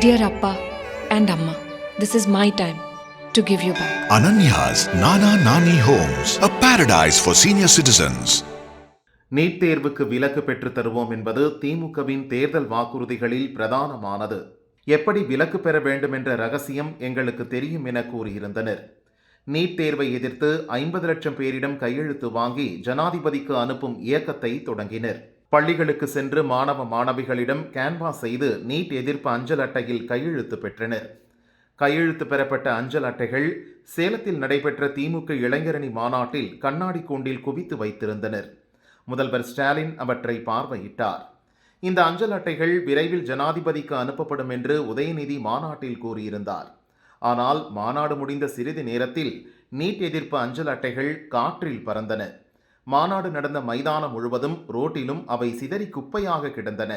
Dear Appa and Amma, this is my time to give you back. Ananya's Nana Nani Homes, a paradise for senior citizens. NEET தேர்வுக்கு விலக்கு பெற்று தருவோம் என்பது திமுகவின் தேர்தல் வாக்குறுதிகளில் பிரதானமானது. எப்படி விலக்கு பெற வேண்டும் என்ற ரகசியம் எங்களுக்கு தெரியும் என கூறியிருந்தனர். நீட் தேர்வை எதிர்த்து 50 லட்சம் பேரிடம் கையெழுத்து வாங்கி ஜனாதிபதிக்கு அனுப்பும் இயக்கத்தை தொடங்கினர். பள்ளிகளுக்கு சென்று மாணவ மாணவிகளிடம் கேன்வாஸ் செய்து நீட் எதிர்ப்பு அஞ்சல் அட்டையில் கையெழுத்து பெற்றனர். கையெழுத்து பெறப்பட்ட அஞ்சல் அட்டைகள் சேலத்தில் நடைபெற்ற திமுக இளைஞரணி மாநாட்டில் கண்ணாடி கூண்டில் குவித்து வைத்திருந்தனர். முதல்வர் ஸ்டாலின் அவற்றை பார்வையிட்டார். இந்த அஞ்சல் அட்டைகள் விரைவில் ஜனாதிபதிக்கு அனுப்பப்படும் என்று உதயநிதி மாநாட்டில் கூறியிருந்தார். ஆனால் மாநாடு முடிந்த சிறிது நேரத்தில் நீட் எதிர்ப்பு அஞ்சல் அட்டைகள் காற்றில் பறந்தன. மாநாடு நடந்த மைதானம் முழுவதும் ரோட்டிலும் அவை சிதறி குப்பையாக கிடந்தன.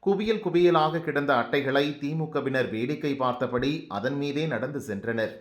குவியல் குவியலாக கிடந்த அட்டைகளை திமுகவினர் வேடிக்கை பார்த்தபடி அதன் மீதே நடந்து சென்றனர்.